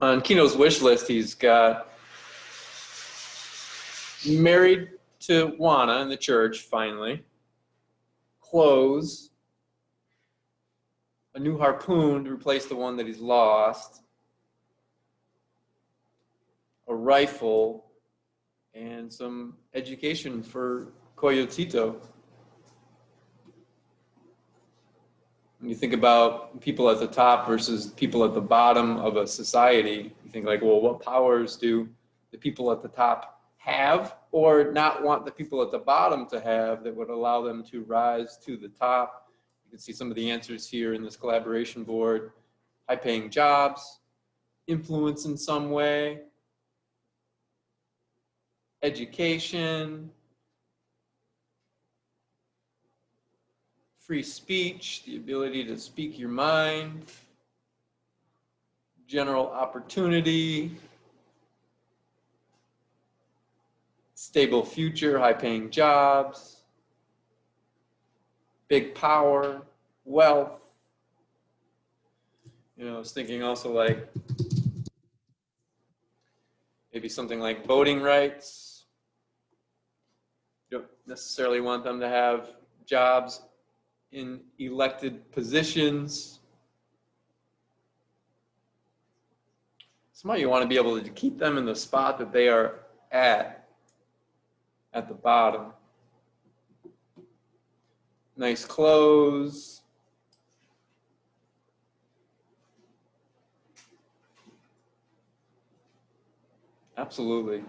On Kino's wish list, he's got married to Juana in the church, finally. Clothes. A new harpoon to replace the one that he's lost. A rifle. And some education for Coyotito. When you think about people at the top versus people at the bottom of a society, you think like, well, what powers do the people at the top have or not want the people at the bottom to have that would allow them to rise to the top? You can see some of the answers here in this collaboration board. High-paying jobs, influence in some way, education, free speech, the ability to speak your mind, general opportunity, stable future, high-paying jobs, big power, wealth. You know, I was thinking also like maybe something like voting rights. You don't necessarily want them to have jobs in elected positions. Somehow you want to be able to keep them in the spot that they are at the bottom. Nice clothes. Absolutely.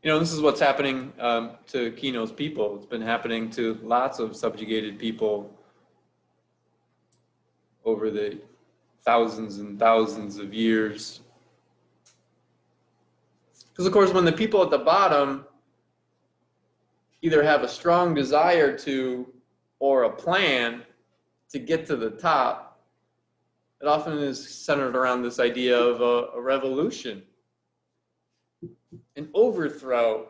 You know, this is what's happening to Kino's people. It's been happening to lots of subjugated people over the thousands and thousands of years. Because, of course, when the people at the bottom either have a strong desire to or a plan to get to the top, it often is centered around this idea of a revolution. An overthrow,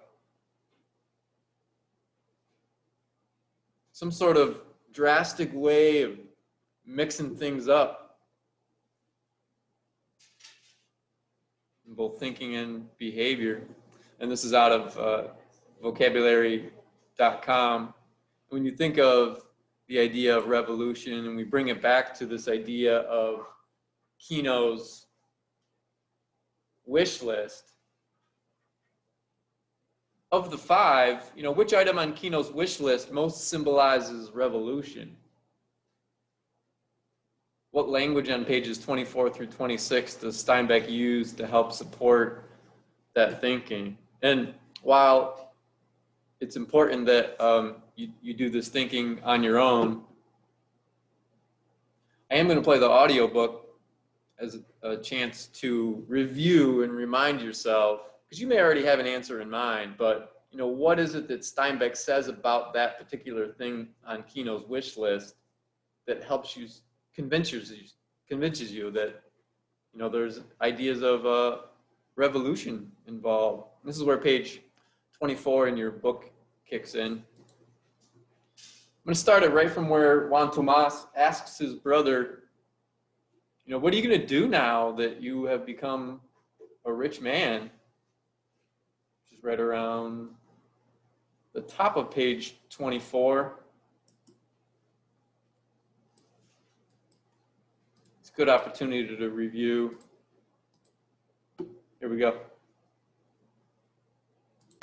some sort of drastic way of mixing things up in both thinking and behavior. And this is out of vocabulary.com. When you think of the idea of revolution and we bring it back to this idea of Kino's wish list, of the five, you know, which item on Kino's wish list most symbolizes revolution? What language on pages 24 through 26 does Steinbeck use to help support that thinking? And while it's important that you do this thinking on your own, I am going to play the audiobook as a chance to review and remind yourself, because you may already have an answer in mind, but you know, what is it that Steinbeck says about that particular thing on Kino's wish list that helps you, convinces you that, you know, there's ideas of revolution involved. This is where page 24 in your book kicks in. I'm going to start it right from where Juan Tomas asks his brother, you know, what are you going to do now that you have become a rich man? Which is right around the top of page 24. It's a good opportunity to review. Here we go.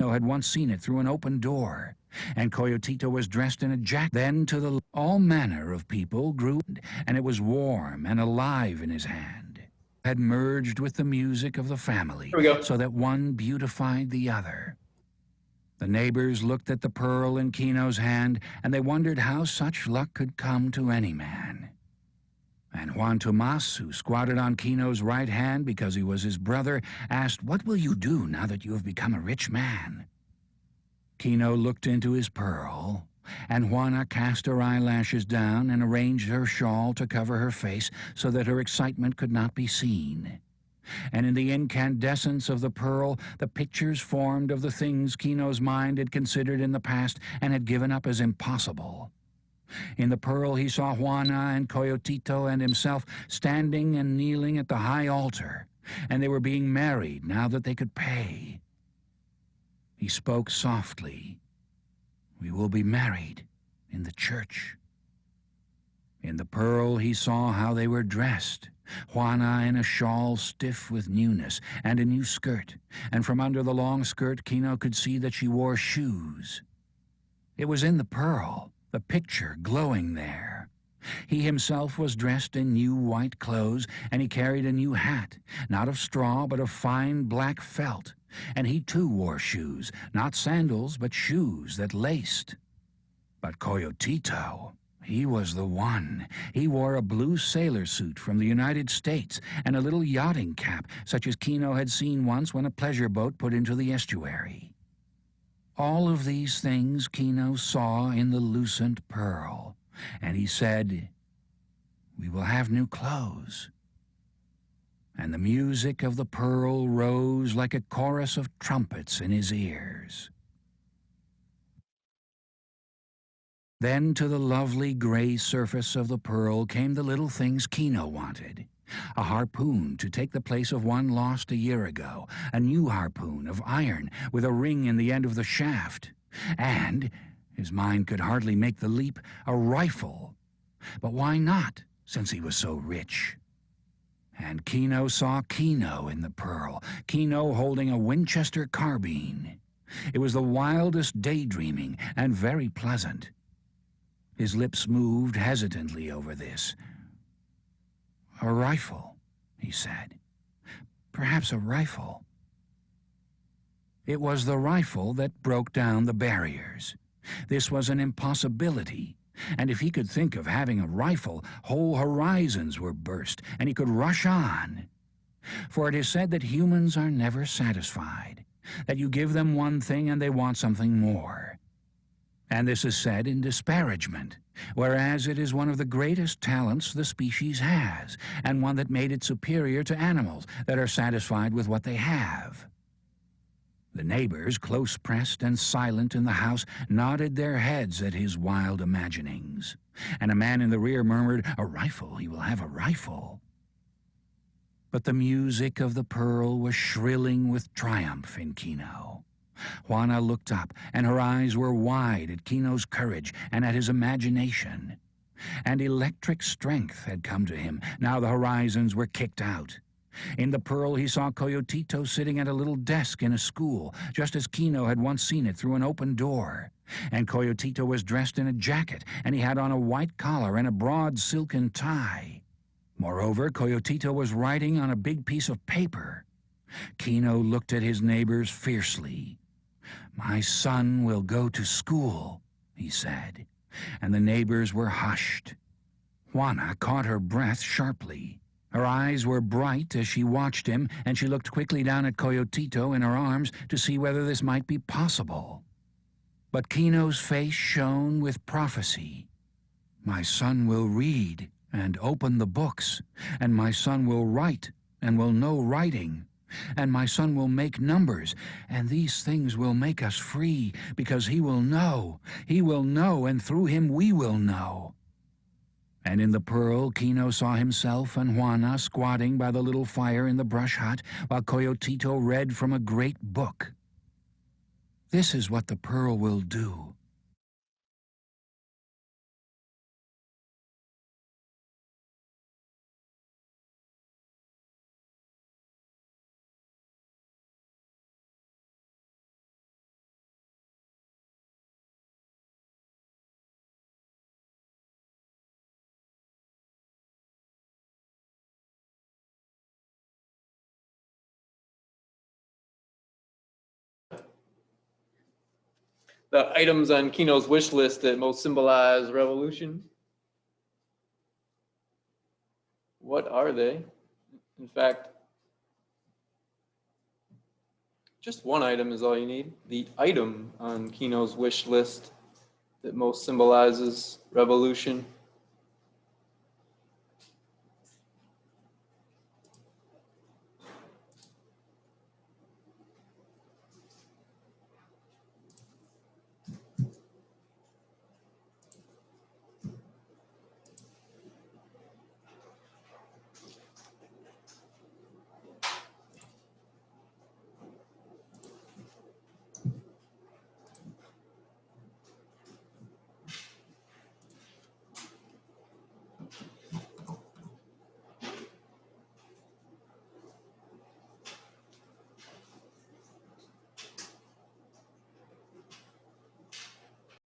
Had once seen it through an open door, and Coyotito was dressed in a jacket. Then to the all manner of people grew, and it was warm and alive in his hand. Had merged with the music of the family, so that one beautified the other. The neighbors looked at the pearl in Kino's hand, and they wondered how such luck could come to any man. And Juan Tomas, who squatted on Kino's right hand because he was his brother, asked, "What will you do now that you have become a rich man?" Kino looked into his pearl, and Juana cast her eyelashes down and arranged her shawl to cover her face so that her excitement could not be seen. And in the incandescence of the pearl, the pictures formed of the things Kino's mind had considered in the past and had given up as impossible. In the pearl he saw Juana and Coyotito and himself standing and kneeling at the high altar, and they were being married now that they could pay. He spoke softly. "We will be married in the church." In the pearl he saw how they were dressed. Juana in a shawl stiff with newness and a new skirt, and from under the long skirt Kino could see that she wore shoes. It was in the pearl, the picture glowing there. He himself was dressed in new white clothes, and he carried a new hat, not of straw but of fine black felt, and he too wore shoes, not sandals but shoes that laced. But Coyotito, he was the one. He wore a blue sailor suit from the United States and a little yachting cap such as Kino had seen once when a pleasure boat put into the estuary. All of these things Kino saw in the lucent pearl, and he said, "We will have new clothes." And the music of the pearl rose like a chorus of trumpets in his ears. Then to the lovely gray surface of the pearl came the little things Kino wanted. A harpoon to take the place of one lost a year ago, a new harpoon of iron with a ring in the end of the shaft, and, his mind could hardly make the leap, a rifle. But why not, since he was so rich? And Kino saw Kino in the pearl, Kino holding a Winchester carbine. It was the wildest daydreaming and very pleasant. His lips moved hesitantly over this. "A rifle," he said. "Perhaps a rifle." It was the rifle that broke down the barriers. This was an impossibility, and if he could think of having a rifle, whole horizons were burst, and he could rush on. For it is said that humans are never satisfied, that you give them one thing and they want something more. And this is said in disparagement, whereas it is one of the greatest talents the species has, and one that made it superior to animals that are satisfied with what they have. The neighbors, close pressed and silent in the house, nodded their heads at his wild imaginings, and a man in the rear murmured, "A rifle, he will have a rifle." But the music of the pearl was shrilling with triumph in Kino. Juana looked up, and her eyes were wide at Kino's courage and at his imagination. And electric strength had come to him. Now the horizons were kicked out. In the pearl he saw Coyotito sitting at a little desk in a school, just as Kino had once seen it through an open door. And Coyotito was dressed in a jacket, and he had on a white collar and a broad silken tie. Moreover, Coyotito was writing on a big piece of paper. Kino looked at his neighbors fiercely. "My son will go to school," he said, and the neighbors were hushed. Juana caught her breath sharply. Her eyes were bright as she watched him, and she looked quickly down at Coyotito in her arms to see whether this might be possible. But Kino's face shone with prophecy. "My son will read and open the books, and my son will write and will know writing, and my son will make numbers, and these things will make us free, because he will know, and through him we will know." And in the pearl, Kino saw himself and Juana squatting by the little fire in the brush hut, while Coyotito read from a great book. This is what the pearl will do. The items on Kino's wish list that most symbolize revolution. What are they? In fact, just one item is all you need. The item on Kino's wish list that most symbolizes revolution.